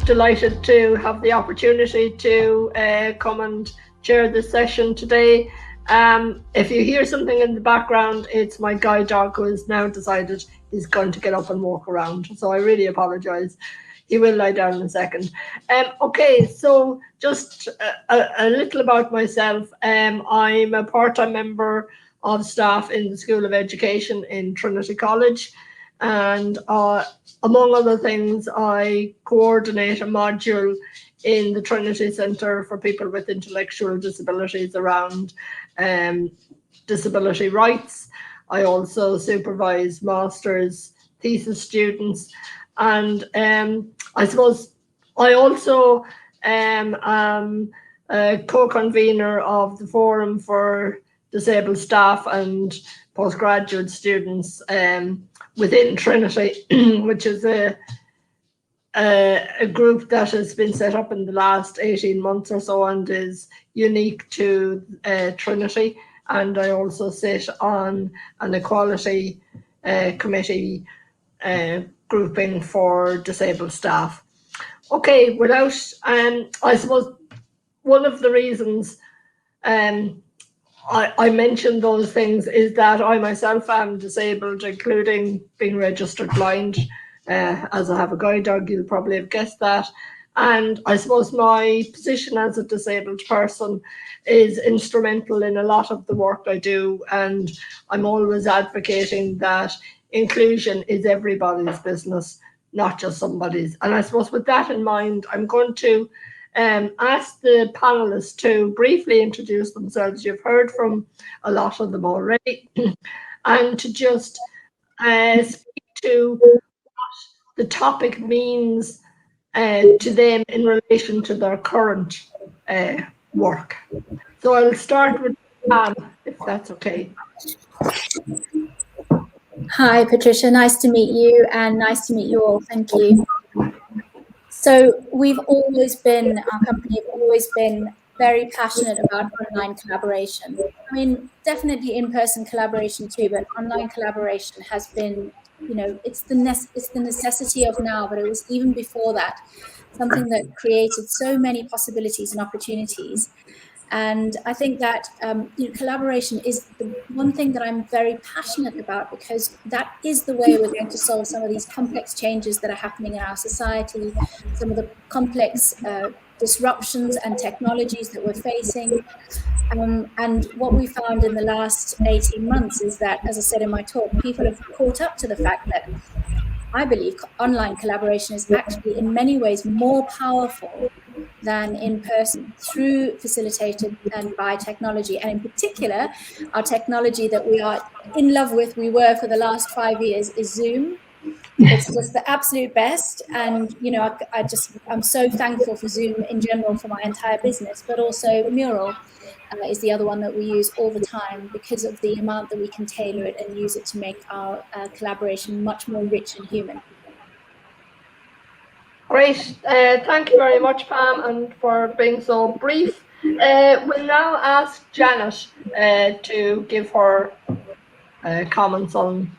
delighted to have the opportunity to come and chair this session today. If you hear something in the background, it's my guide dog who has now decided he's going to get up and walk around. So I really apologise. He will lie down in a second. Okay, so just a little about myself. I'm a part-time member of staff in the School of Education in Trinity College. And among other things, I coordinate a module in the Trinity Centre for people with intellectual disabilities around disability rights. I also supervise master's thesis students, and I suppose I also am a co-convener of the Forum for Disabled Staff and Postgraduate Students within Trinity, which is a group that has been set up in the last 18 months or so and is unique to Trinity. And I also sit on an equality committee grouping for disabled staff. Okay, without, I suppose one of the reasons I mentioned those things is that I myself am disabled, including being registered blind. As I have a guide dog, you'll probably have guessed that. And I suppose my position as a disabled person is instrumental in a lot of the work I do. And I'm always advocating that inclusion is everybody's business, not just somebody's. And I suppose with that in mind, I'm going to ask the panelists to briefly introduce themselves. You've heard from a lot of them already. And to just speak to what the topic means to them in relation to their current work. So I'll start with Pam, if that's okay. Hi, Patricia. Nice to meet you, and nice to meet you all. Thank you. So our company have always been very passionate about online collaboration. I mean, definitely in-person collaboration too, but online collaboration has been, it's the necessity of now, but it was even before that, something that created so many possibilities and opportunities. And I think that collaboration is the one thing that I'm very passionate about, because that is the way we're going to solve some of these complex changes that are happening in our society, some of the complex disruptions and technologies that we're facing. And what we found in the last 18 months is that, as I said in my talk, people have caught up to the fact that I believe online collaboration is actually in many ways more powerful than in person, through facilitated and by technology. And in particular, our technology that we are in love with, we were for the last 5 years, is Zoom. It's just the absolute best. And, I'm so thankful for Zoom in general for my entire business, but also Mural is the other one that we use all the time, because of the amount that we can tailor it and use it to make our collaboration much more rich and human. Great. Thank you very much, Pam, and for being so brief. We'll now ask Janet to give her comments on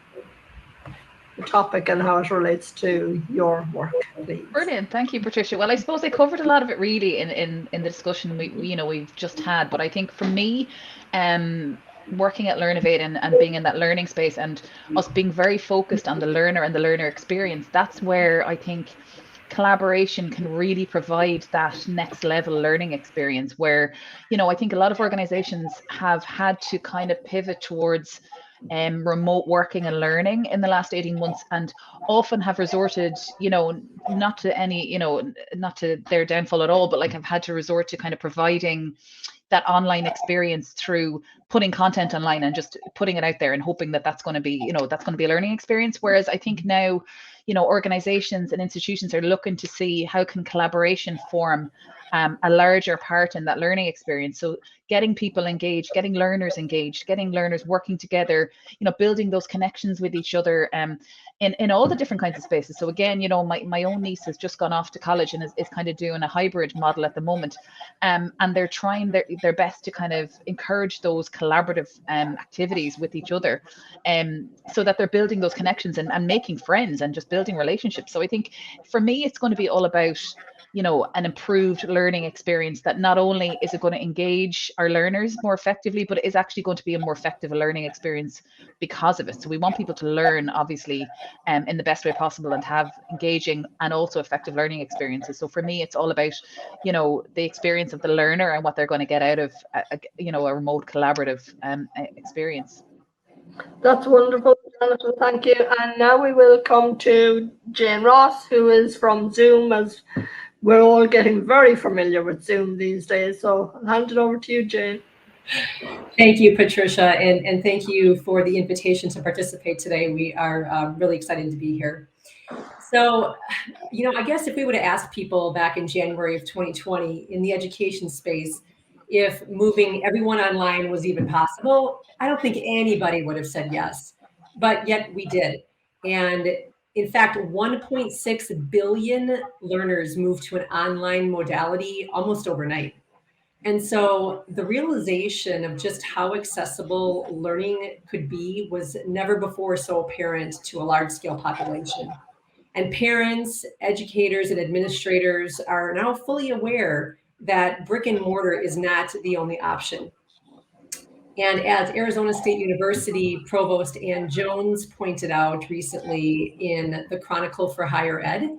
the topic and how it relates to your work, please. Brilliant. Thank you, Patricia. Well, I suppose I covered a lot of it really in the discussion we've just had. But I think for me, working at Learnovate and being in that learning space, and us being very focused on the learner and the learner experience, that's where I think collaboration can really provide that next level learning experience, where, I think a lot of organizations have had to kind of pivot towards remote working and learning in the last 18 months, and often have resorted, not to their downfall at all, but like have had to resort to kind of providing that online experience through putting content online and just putting it out there and hoping that that's going to be, that's going to be a learning experience. Whereas I think now, organizations and institutions are looking to see how can collaboration form a larger part in that learning experience. So getting people engaged, getting learners engaged, getting learners working together, building those connections with each other, in all the different kinds of spaces. So again, my own niece has just gone off to college and is kind of doing a hybrid model at the moment. And they're trying their best to kind of encourage those collaborative activities with each other, so that they're building those connections and making friends and just building relationships. So I think for me, it's going to be all about an improved learning experience that not only is it going to engage our learners more effectively, but it is actually going to be a more effective learning experience because of it. So we want people to learn, obviously, in the best way possible and have engaging and also effective learning experiences. So for me, it's all about, the experience of the learner and what they're going to get out of, a remote collaborative experience. That's wonderful, Jonathan. Thank you. And now we will come to Jane Ross, who is from Zoom, as we're all getting very familiar with Zoom these days. So I'll hand it over to you, Jane. Thank you, Patricia, and thank you for the invitation to participate today. We are really excited to be here. So, I guess if we would have asked people back in January of 2020 in the education space if moving everyone online was even possible, I don't think anybody would have said yes, but yet we did. And in fact, 1.6 billion learners moved to an online modality almost overnight. And so the realization of just how accessible learning could be was never before so apparent to a large scale population. And parents, educators, and administrators are now fully aware that brick and mortar is not the only option. And as Arizona State University Provost Ann Jones pointed out recently in the Chronicle for Higher Ed,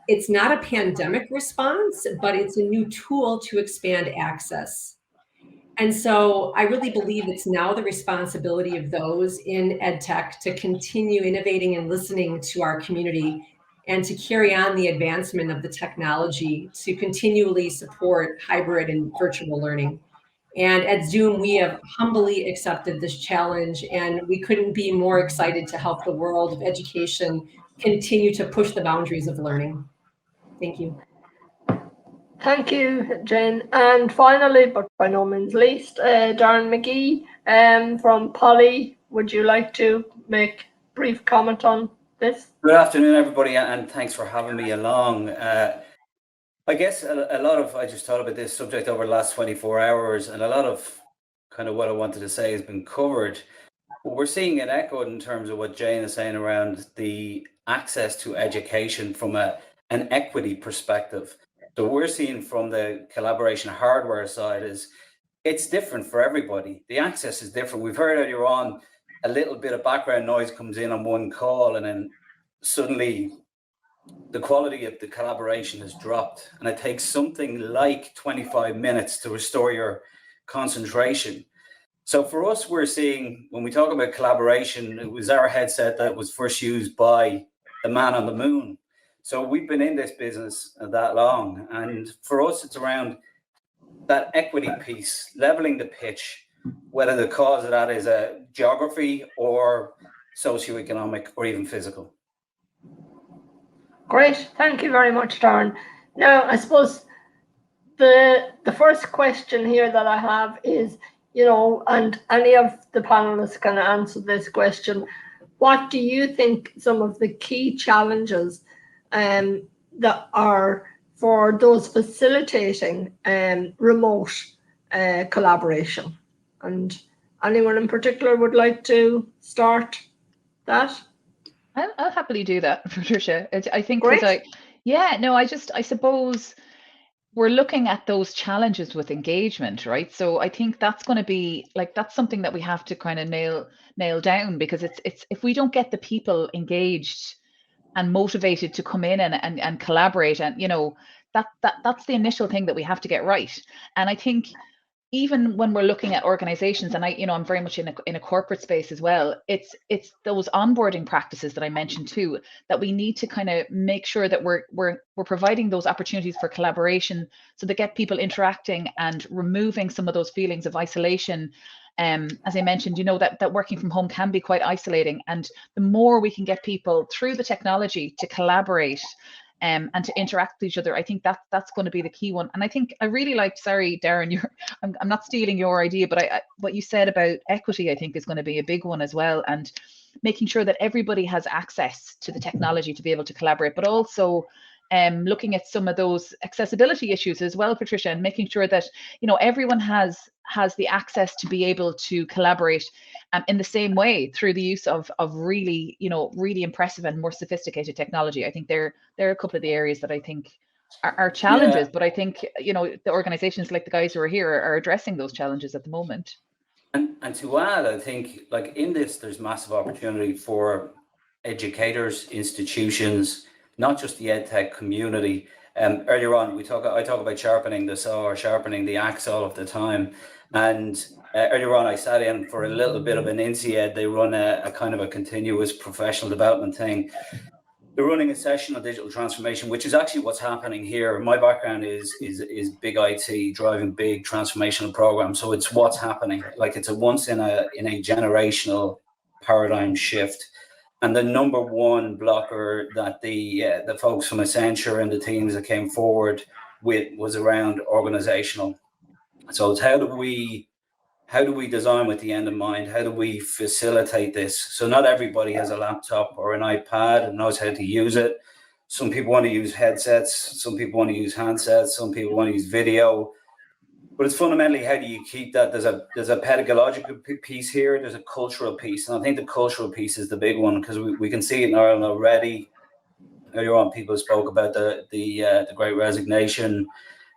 it's not a pandemic response, but it's a new tool to expand access. And so I really believe it's now the responsibility of those in EdTech to continue innovating and listening to our community and to carry on the advancement of the technology to continually support hybrid and virtual learning. And at Zoom, we have humbly accepted this challenge, and we couldn't be more excited to help the world of education continue to push the boundaries of learning. Thank you. Thank you, Jane. And finally, but by no means least, Darren McGee from Poly. Would you like to make a brief comment on this? Good afternoon, everybody, and thanks for having me along. I guess a lot of, I just thought about this subject over the last 24 hours, and a lot of kind of what I wanted to say has been covered. But we're seeing it echoed in terms of what Jane is saying around the access to education from an equity perspective. So we're seeing from the collaboration hardware side is it's different for everybody. The access is different. We've heard earlier on a little bit of background noise comes in on one call, and then suddenly the quality of the collaboration has dropped, and it takes something like 25 minutes to restore your concentration. So for us, we're seeing, when we talk about collaboration, it was our headset that was first used by the man on the moon. So we've been in this business that long, and for us, it's around that equity piece, leveling the pitch, whether the cause of that is a geography or socioeconomic or even physical. Great, thank you very much, Darren. Now, I suppose the first question here that I have is, and any of the panelists can answer this question, what do you think some of the key challenges that are for those facilitating remote collaboration? And anyone in particular would like to start that? I'll happily do that, Patricia. I think Great. I suppose we're looking at those challenges with engagement, right? So I think that's going to be that's something that we have to kind of nail down, because it's if we don't get the people engaged and motivated to come in and collaborate, and that's the initial thing that we have to get right. And I think even when we're looking at organizations, and I'm very much in a corporate space as well, it's those onboarding practices that I mentioned too, that we need to kind of make sure that we're providing those opportunities for collaboration, so that get people interacting and removing some of those feelings of isolation. As I mentioned, that working from home can be quite isolating, and the more we can get people through the technology to collaborate, and to interact with each other. I think that's going to be the key one. And I think I really liked, sorry, Darren, I'm not stealing your idea, but what you said about equity, I think, is going to be a big one as well. And making sure that everybody has access to the technology to be able to collaborate, but also looking at some of those accessibility issues as well, Patricia, and making sure that, you know, everyone has the access to be able to collaborate in the same way through the use of really, you know, really impressive and more sophisticated technology. I think they're a couple of the areas that I think are challenges, but I think, you know, the organizations like the guys who are here are addressing those challenges at the moment. And to add, I think, like, in this, there's massive opportunity for educators, institutions, not just the EdTech community. Earlier on, I talk about sharpening the saw or sharpening the axe all of the time. And earlier on, I sat in for a little bit of an INSEAD. They run a kind of a continuous professional development thing. They're running a session on digital transformation, which is actually what's happening here. My background is big IT, driving big transformational programs. So it's what's happening. Like, it's a once in a generational paradigm shift. And the number one blocker that the folks from Accenture and the teams that came forward with was around organizational. So it's how do we design with the end in mind? How do we facilitate this? So not everybody has a laptop or an iPad and knows how to use it. Some people want to use headsets. Some people want to use handsets. Some people want to use video. But it's fundamentally, how do you keep that? There's a pedagogical piece here. There's a cultural piece. And I think the cultural piece is the big one, because we can see it in Ireland already. Earlier on, people spoke about the Great Resignation.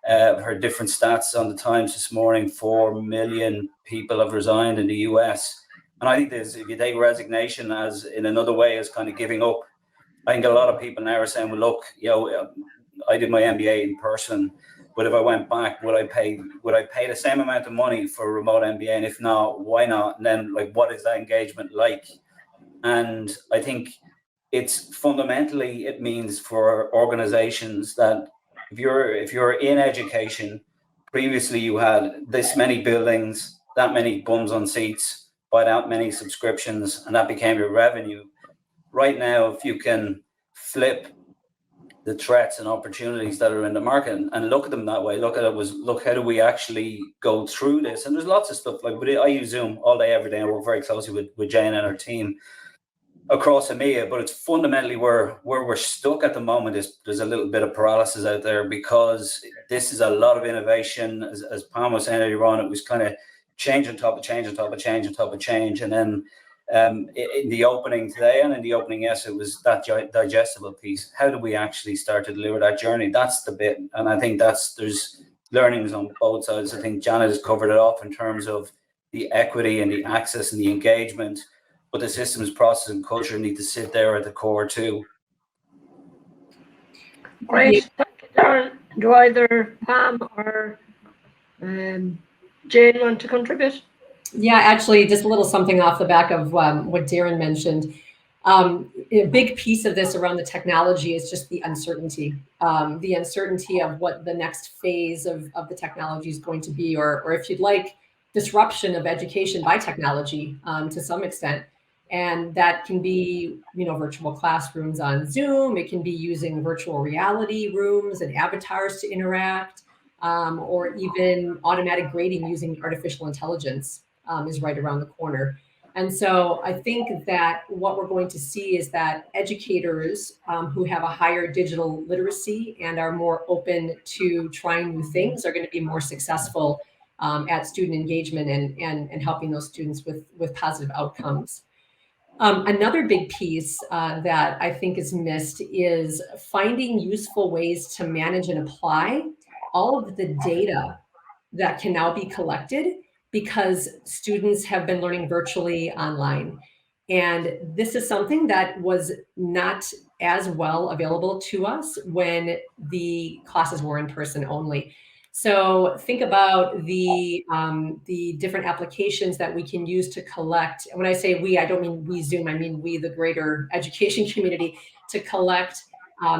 I've heard different stats on the Times this morning. 4 million people have resigned in the US. And I think if you take resignation as in another way as kind of giving up, I think a lot of people now are saying, well, look, you know, I did my MBA in person, but if I went back, would I pay the same amount of money for a remote MBA? And if not, why not? And then, like, what is that engagement like? And I think it's fundamentally, it means for organizations that if you're in education, previously you had this many buildings, that many bums on seats, buy that many subscriptions, and that became your revenue. Right now, if you can flip the threats and opportunities that are in the market and look at them that way, look, how do we actually go through this? And there's lots of stuff, like, I use Zoom all day, every day. I work very closely with Jane and her team across EMEA, but it's fundamentally where we're stuck at the moment is there's a little bit of paralysis out there, because this is a lot of innovation. As Pam was saying earlier on, it was kind of change on top of change on top of change on top of change. And then in the opening today and in the opening, yes, it was that digestible piece. How do we actually start to deliver that journey? That's the bit. And I think there's learnings on both sides. I think Janet has covered it off in terms of the equity and the access and the engagement. But the systems, process, and culture need to sit there at the core too. Great. Thank you, Darren. Do either Pam or Jane want to contribute? Yeah, actually, just a little something off the back of what Darren mentioned. A big piece of this around the technology is just the uncertainty of what the next phase of the technology is going to be, or if you'd like, disruption of education by technology to some extent. And that can be, you know, virtual classrooms on Zoom. It can be using virtual reality rooms and avatars to interact, or even automatic grading using artificial intelligence is right around the corner. And so I think that what we're going to see is that educators who have a higher digital literacy and are more open to trying new things are going to be more successful at student engagement and helping those students with positive outcomes. Another big piece that I think is missed is finding useful ways to manage and apply all of the data that can now be collected, because students have been learning virtually online. And this is something that was not as well available to us when the classes were in person only. So think about the different applications that we can use to collect. And when I say we, I don't mean we Zoom, I mean we, the greater education community, to collect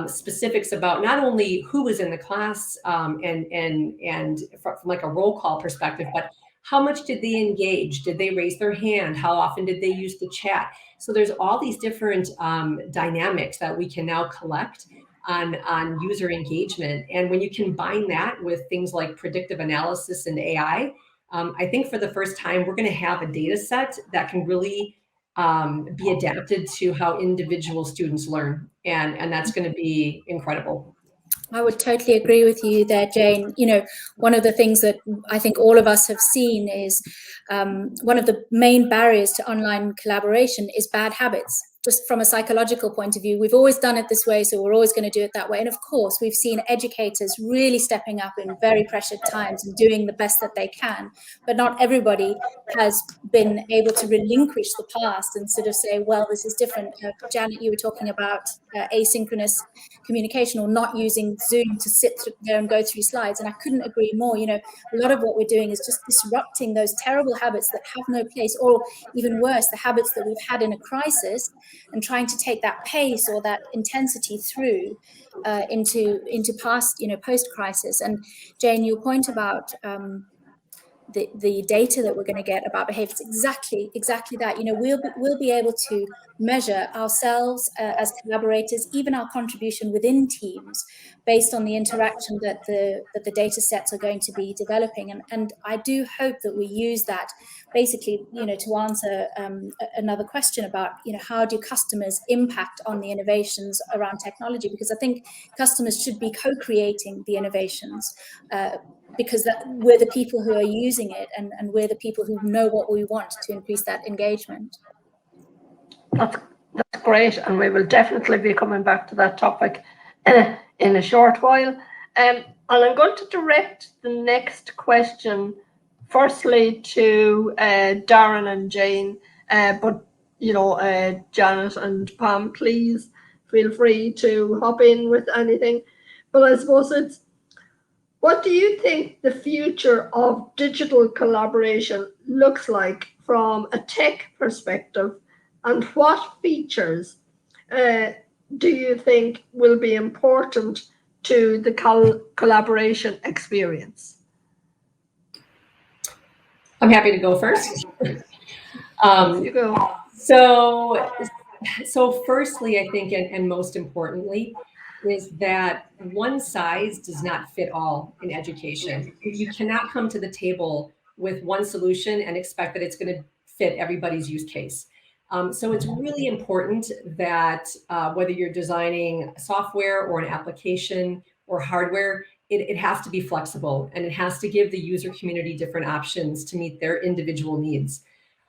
specifics about not only who was in the class and from like a roll call perspective, but how much did they engage? Did they raise their hand? How often did they use the chat? So there's all these different dynamics that we can now collect on user engagement. And when you combine that with things like predictive analysis and AI, I think for the first time, we're going to have a data set that can really be adapted to how individual students learn. And that's going to be incredible. I would totally agree with you there, Jane. You know, one of the things that I think all of us have seen is one of the main barriers to online collaboration is bad habits. Just from a psychological point of view, we've always done it this way, so we're always going to do it that way. And of course, we've seen educators really stepping up in very pressured times and doing the best that they can. But not everybody has been able to relinquish the past and sort of say, well, this is different. Janet, you were talking about asynchronous communication or not using Zoom to sit there and go through slides. And I couldn't agree more. You know, a lot of what we're doing is just disrupting those terrible habits that have no place, or even worse, the habits that we've had in a crisis, and trying to take that pace or that intensity through into past, you know, post-crisis. And Jane, your point about the data that we're going to get about behavior is exactly that. You know, we'll be able to measure ourselves as collaborators, even our contribution within teams, based on the interaction that the data sets are going to be developing. And I do hope that we use that basically, you know, to answer another question about, you know, how do customers impact on the innovations around technology? Because I think customers should be co-creating the innovations, because we're the people who are using it, and we're the people who know what we want to increase that engagement. That's great, and we will definitely be coming back to that topic in a short while. And I'm going to direct the next question firstly to Darren and Jane, but you know, Janet and Pam, please feel free to hop in with anything. But I suppose it's, what do you think the future of digital collaboration looks like from a tech perspective, and what features do you think will be important to the collaboration experience? I'm happy to go first. You go. So firstly, I think, and most importantly, is that one size does not fit all in education. You cannot come to the table with one solution and expect that it's going to fit everybody's use case. So it's really important that whether you're designing software or an application or hardware, it has to be flexible, and it has to give the user community different options to meet their individual needs.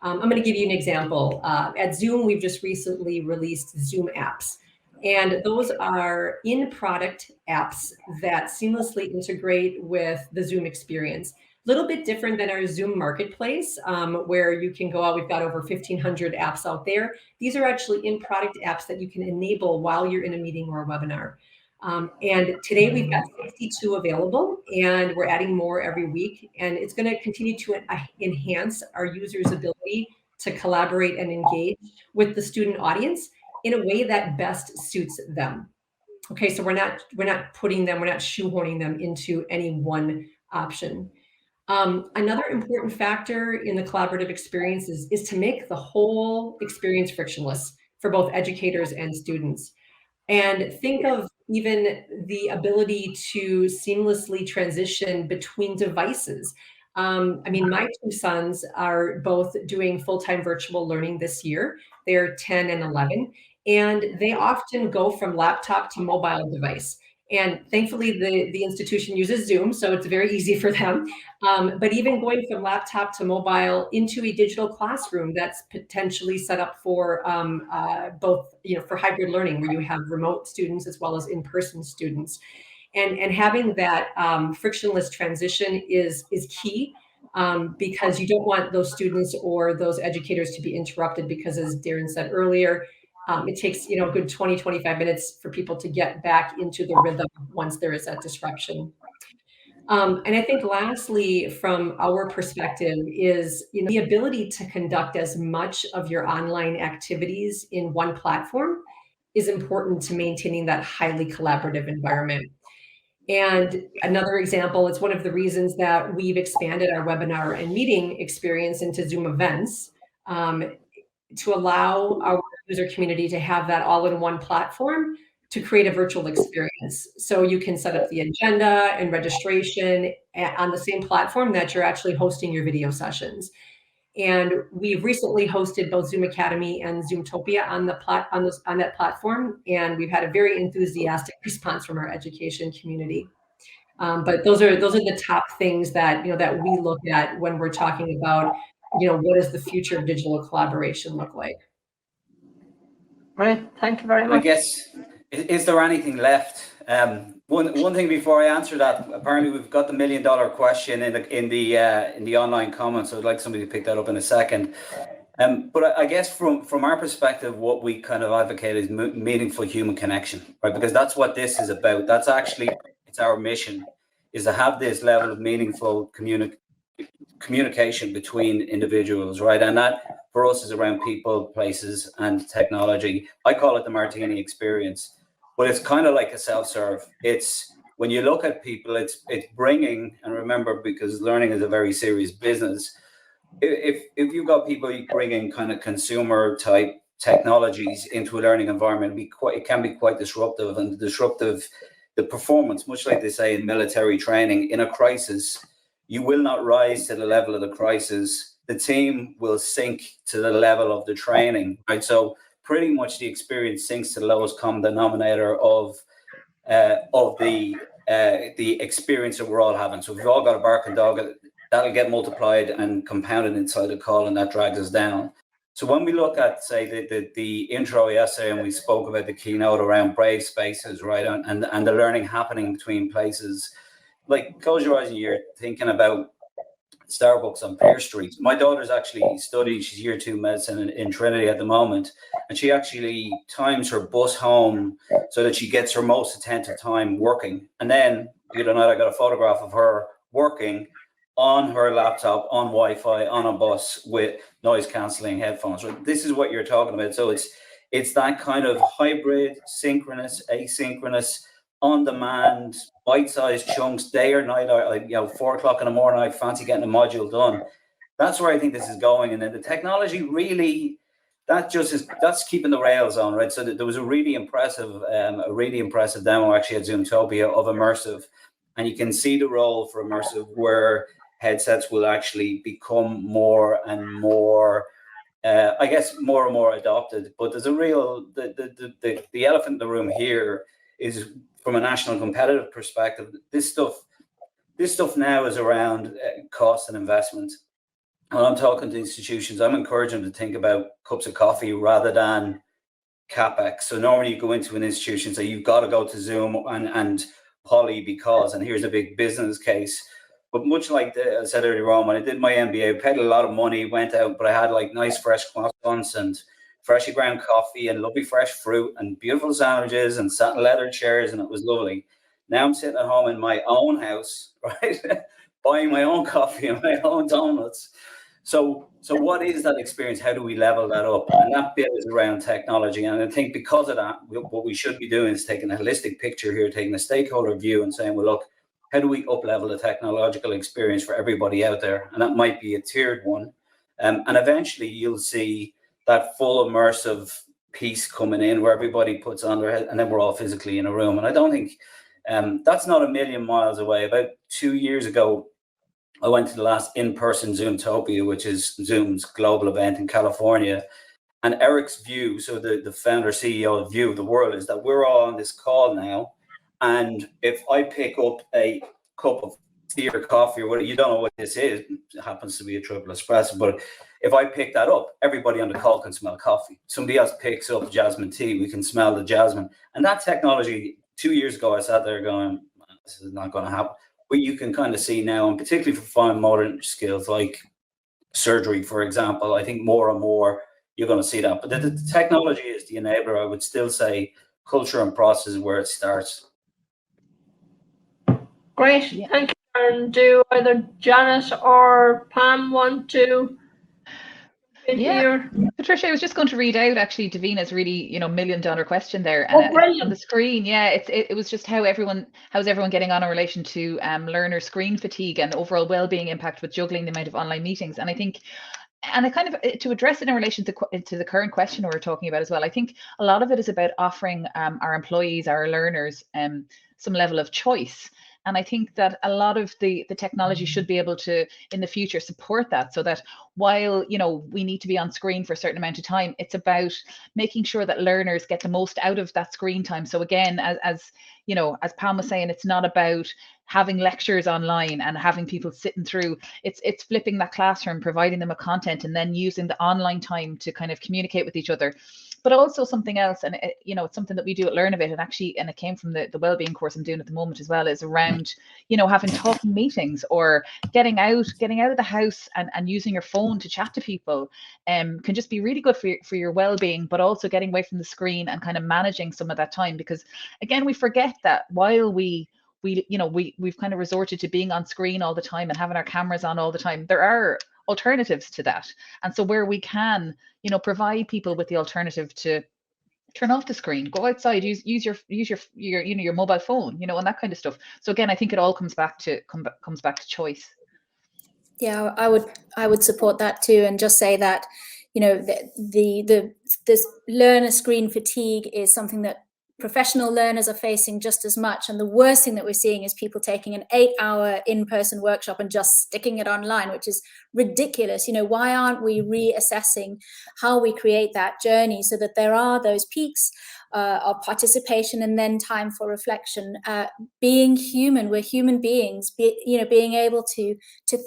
I'm going to give you an example. At Zoom, we've just recently released Zoom apps. And those are in-product apps that seamlessly integrate with the Zoom experience. A little bit different than our Zoom marketplace, where you can go out. We've got over 1,500 apps out there. These are actually in-product apps that you can enable while you're in a meeting or a webinar. And today we've got 62 available, and we're adding more every week. And it's going to continue to enhance our users' ability to collaborate and engage with the student audience in a way that best suits them. Okay, so we're not shoehorning them into any one option. Another important factor in the collaborative experience is to make the whole experience frictionless for both educators and students. And think of even the ability to seamlessly transition between devices. I mean, my two sons are both doing full-time virtual learning this year. They're 10 and 11. And they often go from laptop to mobile device. And thankfully, the institution uses Zoom, so it's very easy for them. But even going from laptop to mobile into a digital classroom that's potentially set up for both, you know, for hybrid learning, where you have remote students as well as in-person students. And having that frictionless transition is key, because you don't want those students or those educators to be interrupted, because, as Darren said earlier, it takes, you know, a good 20, 25 minutes for people to get back into the rhythm once there is that disruption. And I think lastly, from our perspective, is, you know, the ability to conduct as much of your online activities in one platform is important to maintaining that highly collaborative environment. And another example, it's one of the reasons that we've expanded our webinar and meeting experience into Zoom events, to allow our user community to have that all in one platform, to create a virtual experience. So you can set up the agenda and registration on the same platform that you're actually hosting your video sessions. And we've recently hosted both Zoom Academy and Zoomtopia on that platform, and we've had a very enthusiastic response from our education community. But those are the top things that that we look at when we're talking about what does the future of digital collaboration look like. Right. Thank you very I much. guess, is there anything left? One thing before I answer that, apparently we've got the $1 million question in the online comments. So I'd like somebody to pick that up in a second. But I guess from our perspective, what we kind of advocate is meaningful human connection, right? Because that's what this is about. That's actually, it's our mission, is to have this level of meaningful communication between individuals, right? And that for us is around people, places, and technology. I call it the Martini experience, but it's kind of like a self-serve. It's when you look at people, it's bringing, and remember, because learning is a very serious business. If you've got people bringing kind of consumer type technologies into a learning environment, it can be quite disruptive, and the performance, much like they say in military training, in a crisis, you will not rise to the level of the crisis. The team will sink to the level of the training, right? So pretty much the experience sinks to the lowest common denominator of the experience that we're all having. So if we've all got a barking dog, that'll get multiplied and compounded inside the call, and that drags us down. So when we look at, say, the intro essay, and we spoke about the keynote around brave spaces, right, and the learning happening between places, like close your eyes and you're thinking about Starbucks on Pear Street. My daughter's actually studying, she's year 2 medicine in Trinity at the moment, and she actually times her bus home so that she gets her most attentive time working. And then the other night I got a photograph of her working on her laptop, on Wi-Fi, on a bus with noise cancelling headphones. Right? This is what you're talking about. So it's that kind of hybrid, synchronous, asynchronous, on-demand, bite-sized chunks, day or night, or 4 o'clock in the morning, I fancy getting a module done. That's where I think this is going. And then the technology really, that's keeping the rails on, right? So there was a really impressive demo actually at Zoomtopia of immersive. And you can see the role for immersive where headsets will actually become more and more, I guess, more and more adopted. But there's a real, the elephant in the room here is, from a national competitive perspective, this stuff now is around cost and investment. When I'm talking to institutions, I'm encouraging them to think about cups of coffee rather than CapEx. So normally you go into an institution, say you've got to go to Zoom and Poly because, and here's a big business case. But much like I said earlier on, when I did my MBA, I paid a lot of money, went out, but I had like nice fresh croissants and freshly ground coffee and lovely fresh fruit and beautiful sandwiches and satin leather chairs, and it was lovely. Now I'm sitting at home in my own house, right, buying my own coffee and my own donuts. So what is that experience? How do we level that up? And that bit is around technology. And I think because of that, what we should be doing is taking a holistic picture here, taking a stakeholder view and saying, well, look, how do we up-level the technological experience for everybody out there? And that might be a tiered one. And eventually you'll see that full immersive piece coming in where everybody puts on their head and then we're all physically in a room. And I don't think that's not a million miles away. About 2 years ago, I went to the last in-person Zoomtopia, which is Zoom's global event in California. And Eric's view, so the founder CEO view of the world, is that we're all on this call now. And if I pick up a cup of tea or coffee or whatever, you don't know what this is, it happens to be a triple espresso, but if I pick that up, everybody on the call can smell coffee. Somebody else picks up jasmine tea, we can smell the jasmine. And that technology, 2 years ago, I sat there going, this is not going to happen. But you can kind of see now, and particularly for fine motor skills like surgery, for example, I think more and more you're going to see that. But the technology is the enabler. I would still say culture and process is where it starts. Great. Yeah. Thank you, Darren. Do either Janet or Pam want to here? Patricia, I was just going to read out actually Davina's really, $1 million question there. And on the screen, it was just how's everyone getting on in relation to learner screen fatigue and overall well-being impact with juggling the amount of online meetings. And I think and I kind of, to address it in relation to the current question we're talking about as well, I think a lot of it is about offering our employees, our learners, some level of choice. And I think that a lot of the technology should be able to, in the future, support that, so that while, you know, we need to be on screen for a certain amount of time, it's about making sure that learners get the most out of that screen time. So again, as you know, as Pam was saying, it's not about having lectures online and having people sitting through. It's flipping that classroom, providing them with content, and then using the online time to kind of communicate with each other. But also something else, and you know, it's something that we do at Learnovate, and actually, and it came from the wellbeing course I'm doing at the moment as well, is around, you know, having talking meetings, or getting out of the house and using your phone to chat to people, can just be really good for your well-being, but also getting away from the screen and kind of managing some of that time. Because again, we forget that while we've kind of resorted to being on screen all the time and having our cameras on all the time, there are alternatives to that. And so where we can, you know, provide people with the alternative to turn off the screen, go outside, use your you know, your mobile phone, you know, and that kind of stuff. So again, I think it all comes back to choice. Yeah, I would support that too, and just say that, you know, this learner screen fatigue is something that professional learners are facing just as much. And the worst thing that we're seeing is people taking an 8-hour in-person workshop and just sticking it online, which is ridiculous. You know, why aren't we reassessing how we create that journey so that there are those peaks of participation and then time for reflection? Being human, we're human beings, being able to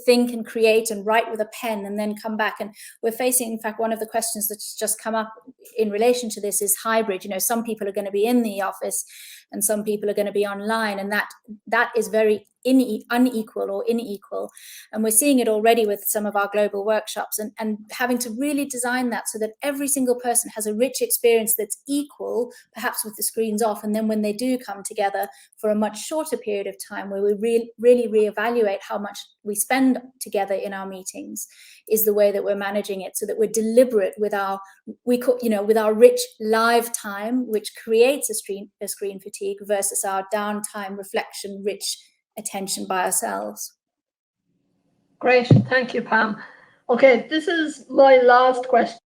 think and create and write with a pen and then come back. And we're facing, in fact, one of the questions that's just come up in relation to this is hybrid. You know, some people are going to be in the office and some people are going to be online, and that is very unequal. And we're seeing it already with some of our global workshops, and having to really design that so that every single person has a rich experience that's equal, perhaps with the screens off. And then when they do come together for a much shorter period of time, where we really reevaluate how much we spend together in our meetings, is the way that we're managing it, so that we're deliberate with our rich live time, which creates a screen fatigue, versus our downtime, reflection, rich attention by ourselves. Great, thank you, Pam. Okay, this is my last question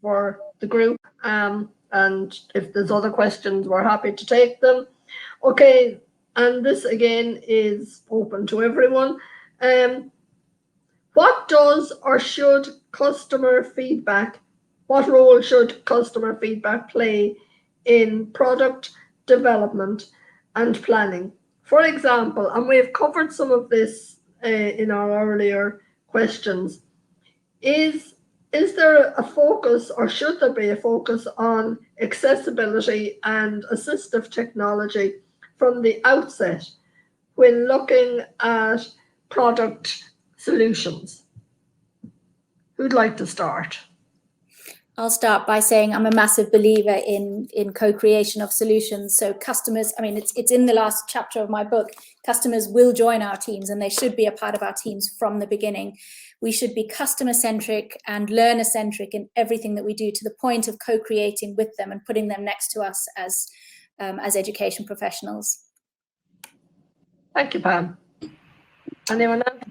for the group, and if there's other questions, we're happy to take them. Okay, and this again is open to everyone. What does or should customer feedback, what role should customer feedback play in product development and planning? For example, and we've covered some of this in our earlier questions, is there a focus, or should there be a focus, on accessibility and assistive technology from the outset when looking at product solutions? Who'd like to start? I'll start by saying I'm a massive believer in co-creation of solutions. So customers, I mean, it's in the last chapter of my book, customers will join our teams and they should be a part of our teams from the beginning. We should be customer-centric and learner-centric in everything that we do, to the point of co-creating with them and putting them next to us as education professionals. Thank you, Pam. Anyone else?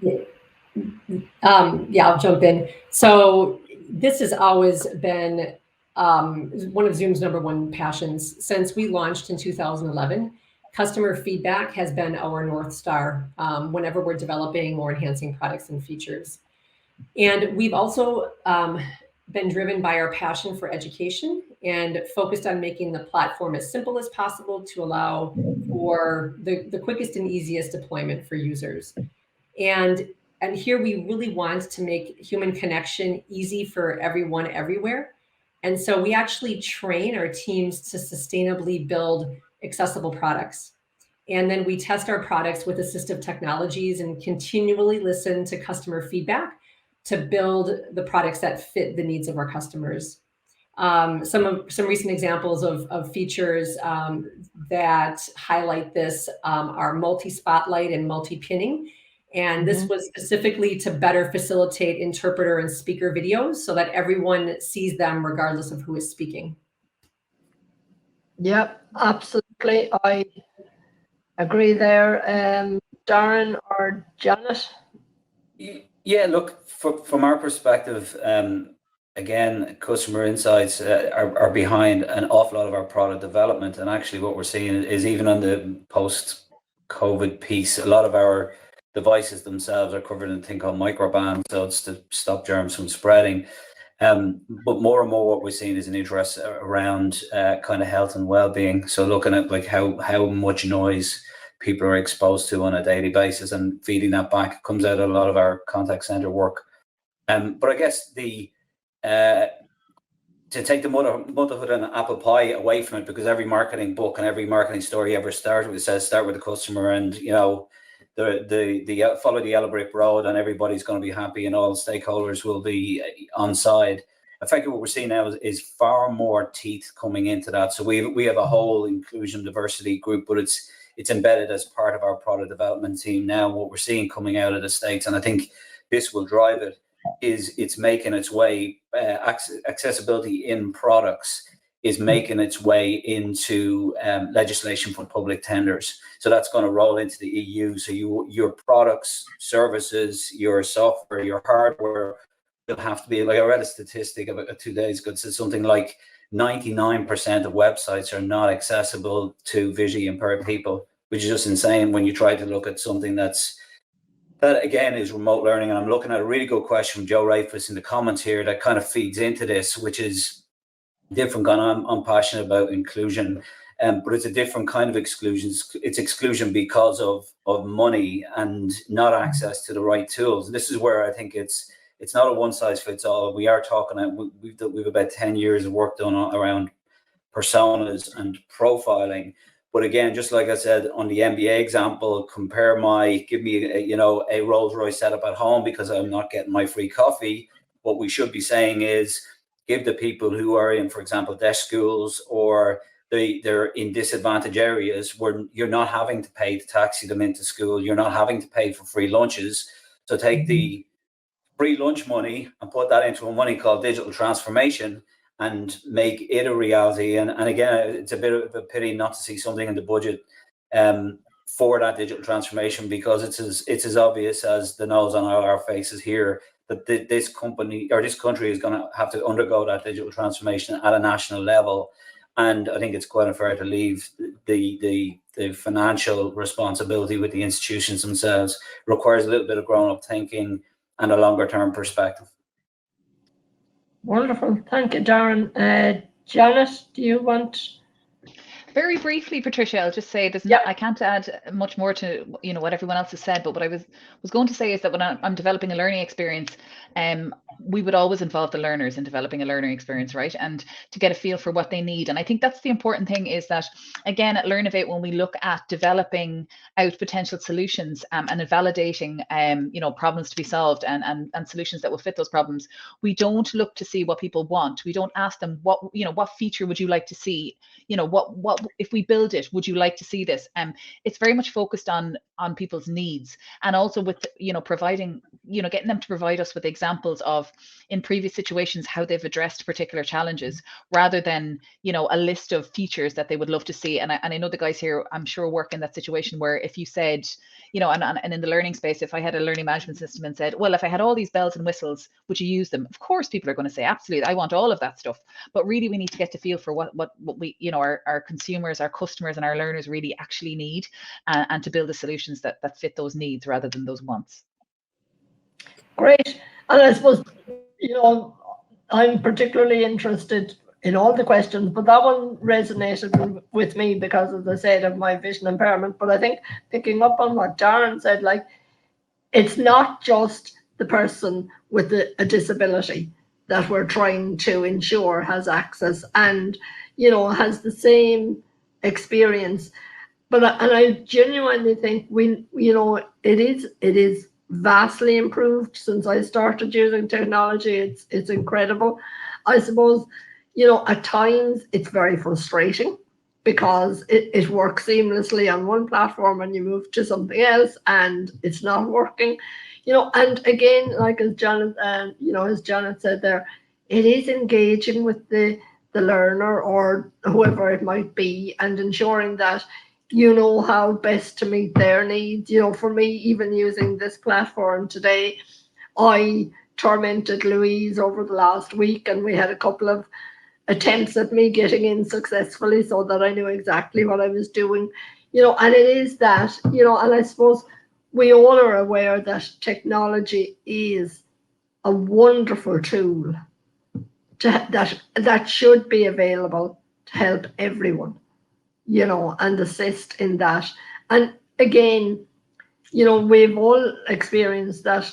Yeah, I'll jump in. So this has always been one of Zoom's #1 passions. Since we launched in 2011, customer feedback has been our North Star whenever we're developing or enhancing products and features. And we've also been driven by our passion for education and focused on making the platform as simple as possible to allow for the quickest and easiest deployment for users. And here we really want to make human connection easy for everyone, everywhere. And so we actually train our teams to sustainably build accessible products. And then we test our products with assistive technologies and continually listen to customer feedback to build the products that fit the needs of our customers. Some recent examples of features that highlight this are multi-spotlight and multi-pinning. And this was specifically to better facilitate interpreter and speaker videos so that everyone sees them regardless of who is speaking. Yep, absolutely. I agree there. Darren or Janet? Yeah, look, from our perspective, again, customer insights are behind an awful lot of our product development. And actually what we're seeing is even on the post-COVID piece, a lot of our devices themselves are covered in a thing called microbands, so it's to stop germs from spreading. But more and more what we're seeing is an interest around kind of health and well-being. So looking at like how much noise people are exposed to on a daily basis and feeding that back comes out of a lot of our contact center work. But I guess to take the motherhood and apple pie away from it, because every marketing book and every marketing story ever started with says start with the customer, and you know the follow the yellow brick road and everybody's going to be happy and all stakeholders will be on side. Effectively, what we're seeing now is far more teeth coming into that. So we have a whole inclusion diversity group, but it's embedded as part of our product development team now. What we're seeing coming out of the States, and I think this will drive it, is it's making its way, accessibility in products is making its way into legislation for public tenders. So that's going to roll into the EU. So your products, services, your software, your hardware will have to be, like I read a statistic about 2 days ago, it said something like 99% of websites are not accessible to visually impaired people, which is just insane when you try to look at something that again is remote learning. And I'm looking at a really good question from Joe Rafus in the comments here that kind of feeds into this, which is different. I'm passionate about inclusion, but it's a different kind of exclusion. It's exclusion because of money and not access to the right tools. This is where I think it's not a one size fits all. We are talking, we've about 10 years of work done around personas and profiling. But again, just like I said on the MBA example, give me a Rolls Royce setup at home because I'm not getting my free coffee. What we should be saying is give the people who are in, for example, deaf schools or they're in disadvantaged areas where you're not having to pay to taxi them into school. You're not having to pay for free lunches. So take the free lunch money and put that into a money called digital transformation and make it a reality. And again, it's a bit of a pity not to see something in the budget for that digital transformation, because it's as obvious as the nose on our faces here that this company or this country is going to have to undergo that digital transformation at a national level. And I think it's quite unfair to leave the financial responsibility with the institutions themselves. It requires a little bit of grown-up thinking and a longer-term perspective. Wonderful. Thank you, Darren. Janet, do you want? Very briefly, Patricia, I'll just say I can't add much more to what everyone else has said, but what I was going to say is that when I'm developing a learning experience, we would always involve the learners in developing a learning experience, right? And to get a feel for what they need. And I think that's the important thing, is that, again, at Learnovate, when we look at developing out potential solutions and validating, problems to be solved and solutions that will fit those problems, we don't look to see what people want. We don't ask them what feature would you like to see? What if we build it, would you like to see this? It's very much focused on people's needs, and also with providing, getting them to provide us with examples of in previous situations how they've addressed particular challenges, rather than a list of features that they would love to see. And I know the guys here, I'm sure, work in that situation where if you said, and in the learning space, if I had a learning management system and said, well, if I had all these bells and whistles, would you use them? Of course, people are going to say, absolutely, I want all of that stuff. But really, we need to get to feel for what we, our consumers, our customers, and our learners really actually need, and to build the solutions that fit those needs rather than those wants. Great. And I suppose, I'm particularly interested in all the questions, but that one resonated with me because, as I said, of my vision impairment. But I think picking up on what Darren said, it's not just the person with a disability that we're trying to ensure has access and, has the same experience. But I genuinely think it is vastly improved since I started using technology. It's incredible. I suppose, at times it's very frustrating because it works seamlessly on one platform and you move to something else and it's not working. And again, like as Janet said there, it is engaging with the learner or whoever it might be and ensuring that how best to meet their needs. For me, even using this platform today, I tormented Louise over the last week, and we had a couple of attempts at me getting in successfully so that I knew exactly what I was doing, and it is that, and I suppose we all are aware that technology is a wonderful tool that should be available to help everyone, and assist in that. And again, we've all experienced that,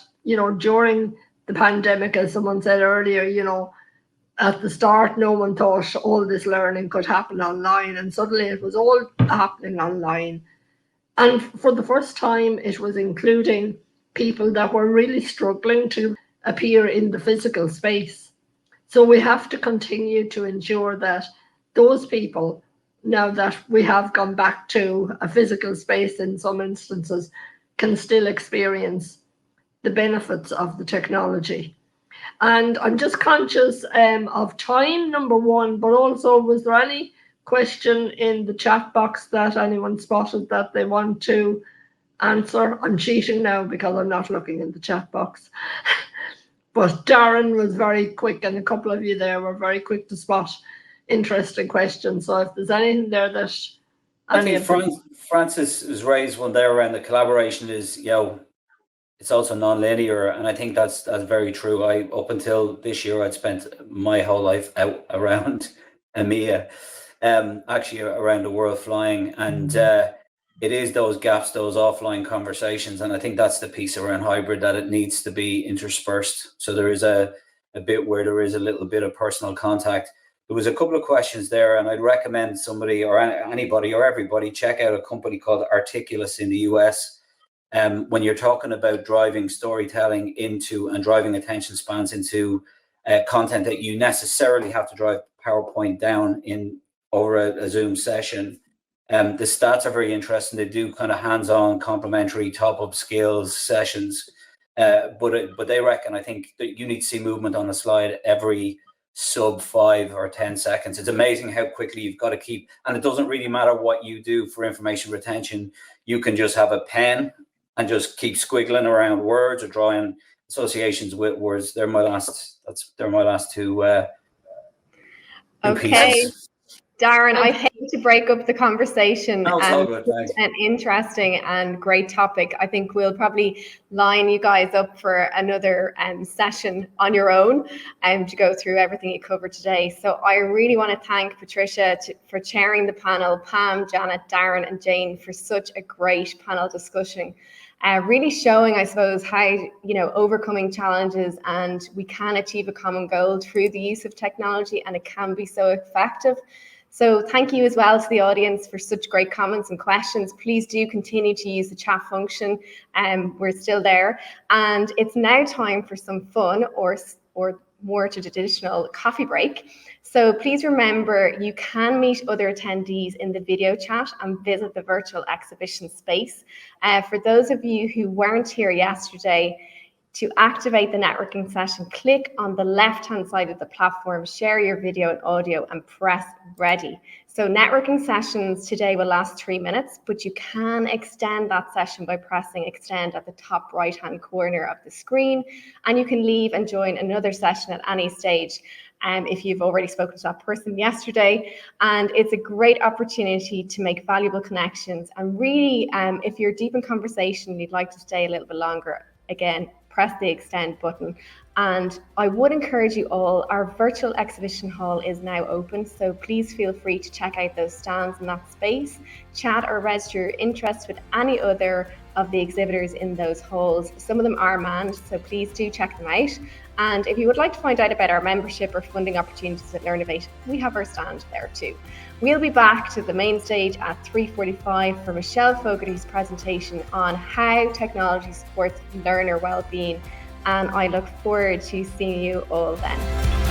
during the pandemic, as someone said earlier, at the start, no one thought all this learning could happen online, and suddenly it was all happening online. And for the first time, it was including people that were really struggling to appear in the physical space. So we have to continue to ensure that those people, now that we have gone back to a physical space in some instances, can still experience the benefits of the technology. And I'm just conscious of time, number one, but also, was there any question in the chat box that anyone spotted that they want to answer? I'm cheating now because I'm not looking in the chat box. But Darren was very quick, and a couple of you there were very quick to spot interesting questions. So if there's anything there that... I think Francis has raised one there around the collaboration is, it's also non-linear, and I think that's very true. Up until this year, I'd spent my whole life out around EMEA, actually around the world flying, and it is those gaps, those offline conversations, and I think that's the piece around hybrid, that it needs to be interspersed. So there is a bit where there is a little bit of personal contact. There was a couple of questions there, and I'd recommend somebody or anybody or everybody check out a company called Articulus in the US. When you're talking about driving storytelling into and driving attention spans into content that you necessarily have to drive PowerPoint down in over a Zoom session, the stats are very interesting. They do kind of hands-on, complementary, top-up skills sessions, but they reckon, I think, that you need to see movement on a slide every sub 5 or 10 seconds. It's amazing how quickly you've got to keep, and it doesn't really matter what you do for information retention. You can just have a pen and just keep squiggling around words or drawing associations with words. They're my last two okay pieces. Darren, I hate to break up the conversation. No, it's all good, thanks. An interesting and great topic. I think we'll probably line you guys up for another session on your own to go through everything you covered today. So I really want to thank Patricia for chairing the panel, Pam, Janet, Darren and Jane for such a great panel discussion. Really showing, I suppose, how, overcoming challenges and we can achieve a common goal through the use of technology, and it can be so effective. So thank you as well to the audience for such great comments and questions. Please do continue to use the chat function. We're still there. And it's now time for some fun or more traditional coffee break. So please remember, you can meet other attendees in the video chat and visit the virtual exhibition space. For those of you who weren't here yesterday, to activate the networking session, click on the left-hand side of the platform, share your video and audio, and press ready. So networking sessions today will last 3 minutes, but you can extend that session by pressing extend at the top right-hand corner of the screen, and you can leave and join another session at any stage if you've already spoken to that person yesterday. And it's a great opportunity to make valuable connections. And really, if you're deep in conversation and you'd like to stay a little bit longer, again, press the extend button. And I would encourage you all, our virtual exhibition hall is now open, so please feel free to check out those stands in that space, chat or register your interest with any other of the exhibitors in those halls. Some of them are manned, so please do check them out. And if you would like to find out about our membership or funding opportunities at Learnovate, we have our stand there too. We'll be back to the main stage at 3:45 for Michelle Fogarty's presentation on how technology supports learner well-being. And I look forward to seeing you all then.